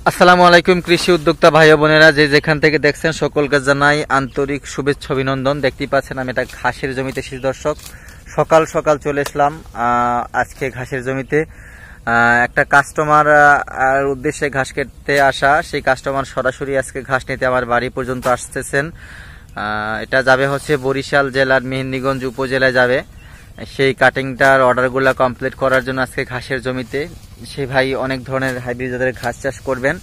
আসসালামু আলাইকুম কৃষি উদ্যোক্তা ভাই বোনেরা, যে যেখান থেকে দেখছেন সকলকে জানাই আন্তরিক শুভেচ্ছা অভিনন্দন। দেখতেই পাচ্ছেন আমি এটা ঘাসের জমিতে এসেছি দর্শক। সকাল সকাল চলে এসলাম আজকে ঘাসের জমিতে। একটা কাস্টমার উদ্দেশ্যে ঘাস কেটে আসা, সেই কাস্টমার সরাসরি আজকে ঘাস নিতে আমার বাড়ি পর্যন্ত আসতেছেন। এটা যাবে হচ্ছে বরিশাল জেলার মেহেন্দিগঞ্জ উপজেলায় যাবে। সেই কাটিংটার অর্ডারগুলো কমপ্লিট করার জন্য আজকে ঘাসের জমিতে। সেই ভাই অনেক ধরনের হাইব্রিড জাতের ঘাস চাষ করবেন।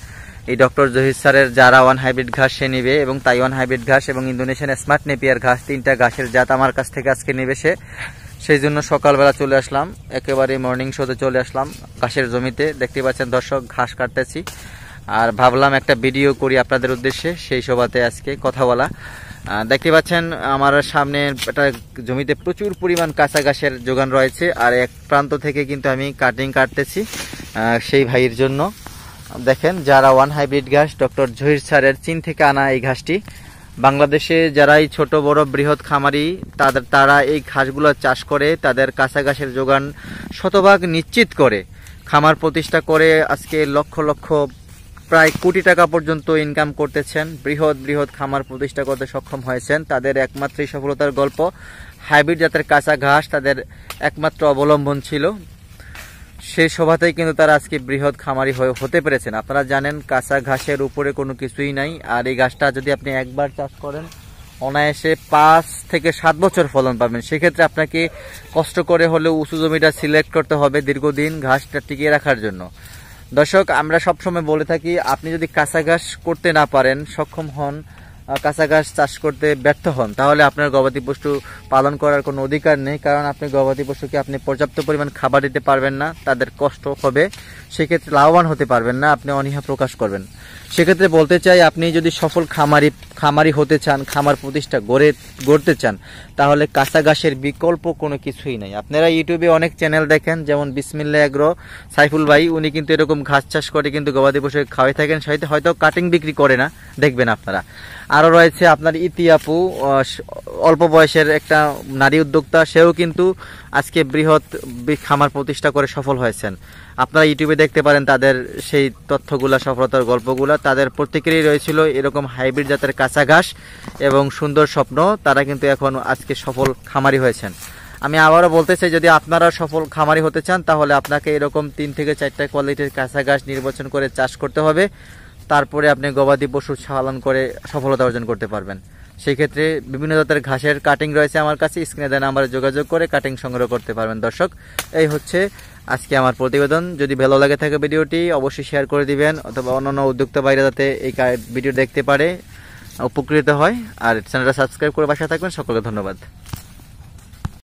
এই ডক্টর জহির স্যারের জারা ওয়ান হাইব্রিড ঘাস সে নেবে, এবং তাইওয়ান হাইব্রিড ঘাস এবং ইন্দোনেশিয়ান স্মার্ট নেপিয়ার ঘাস, তিনটা ঘাসের জাত আমার কাছ থেকে আজকে নেবে সে। সেই জন্য সকালবেলা চলে আসলাম, একেবারে মর্নিং শোতে চলে আসলাম ঘাসের জমিতে। দেখতে পাচ্ছেন দর্শক, ঘাস কাটতেছি আর ভাবলাম একটা ভিডিও করি আপনাদের উদ্দেশ্যে, সেই সভাতে আজকে কথা বলা। দেখতে পাচ্ছেন আমার সামনে একটা জমিতে প্রচুর পরিমাণ কাঁচা ঘাসের যোগান রয়েছে, আর এক প্রান্ত থেকে কিন্তু আমি কাটিং কাটতেছি সেই ভাইয়ের জন্য। দেখেন জারা ওয়ান হাইব্রিড ঘাস, ডক্টর জহির স্যারের চীন থেকে আনা এই ঘাসটি। বাংলাদেশে যারাই ছোট বড় বৃহৎ খামারি তারা এই ঘাসগুলো চাষ করে তাদের কাঁচা ঘাসের যোগান শতভাগ নিশ্চিত করে খামার প্রতিষ্ঠা করে আজকে লক্ষ লক্ষ প্রায় কোটি টাকা পর্যন্ত ইনকাম করতেছেন। বৃহৎ বৃহৎ খামার প্রতিষ্ঠা করতে সক্ষম হয়েছেন। তাদের একমাত্রই সফলতার গল্প হাইব্রিড জাতের কাঁচা ঘাস তাদের একমাত্র অবলম্বন ছিল। সেই সভাতেই কিন্তু তারা আজকে বৃহৎ খামারি হতে পেরেছেন। আপনারা জানেন কাঁচা ঘাসের উপরে কোনো কিছুই নাই, আর এই ঘাসটা যদি আপনি একবার চাষ করেন অনায়াসে 5 থেকে 7 বছর ফলন পাবেন। সেক্ষেত্রে আপনাকে কষ্ট করে হলেও উঁচু জমিটা সিলেক্ট করতে হবে দীর্ঘদিন ঘাসটা টিকিয়ে রাখার জন্য। দর্শক, আমরা সবসময় বলে থাকি, আপনি যদি কাঁচা ঘাস করতে না পারেন, সক্ষম হন, কাঁচা ঘাস চাষ করতে ব্যর্থ হন, তাহলে আপনার গবাদি পশু পালন করার কোনো অধিকার নেই। কারণ আপনি গবাদি পশুকে আপনি পর্যাপ্ত পরিমাণ খাবার দিতে পারবেন না, তাদের কষ্ট হবে, সেক্ষেত্রে লাভবান হতে পারবেন না, আপনি অনীহা প্রকাশ করবেন। সেক্ষেত্রে বলতে চাই, আপনি যদি সফল খামারি হতে চান, খামার প্রতিষ্ঠা গড়তে চান, তাহলে কাঁচা ঘাসের বিকল্প কোনো কিছুই নাই। আপনারা ইউটিউবে অনেক চ্যানেল দেখেন, যেমন বিসমিল্লাহ এগ্রো সাইফুল ভাই, উনি কিন্তু এরকম ঘাস চাষ করে কিন্তু গবাদি পশুকে খাওয়াই থাকেন, হয়তো কাটিং বিক্রি করে না, দেখবেন আপনারা। আরও রয়েছে আপনার ইতি আপু, অল্প বয়সের একটা নারী উদ্যোক্তা, সেও কিন্তু আজকে বৃহৎ খামার প্রতিষ্ঠা করে সফল হয়েছেন। আপনারা ইউটিউবে দেখতে পারেন তাদের সেই তথ্যগুলা, সফলতার গল্পগুলা। তাদের প্রত্যেকেরই রয়েছিল এরকম হাইব্রিড জাতের কাঁচা ঘাস এবং সুন্দর স্বপ্ন। তারা কিন্তু এখন আজকে সফল খামারি হয়েছেন। আমি আবারও বলতে চাই, যদি আপনারা সফল খামারি হতে চান, তাহলে আপনাকে এরকম 3 থেকে 4টা কোয়ালিটির কাঁচা ঘাস নির্বাচন করে চাষ করতে হবে। তারপরে আপনি গবাদি পশু পালন করে সফলতা অর্জন করতে পারবেন। সেই ক্ষেত্রে বিভিন্ন জাতের ঘাসের কাটিং রয়েছে আমার কাছে, স্ক্রিনে দেওয়া নাম্বারে যোগাযোগ করে কাটিং সংগ্রহ করতে পারবেন। দর্শক, এই হচ্ছে আজকে আমার প্রতিবেদন। যদি ভালো লাগে থাকে ভিডিওটি অবশ্যই শেয়ার করে দিবেন, অথবা অন্যান্য উদ্যোক্তা বাইরে যাতে এই ভিডিও দেখতে পারে, উপকৃত হয়। আর চ্যানেলটা সাবস্ক্রাইব করে পাশে থাকবেন। সকলকে ধন্যবাদ।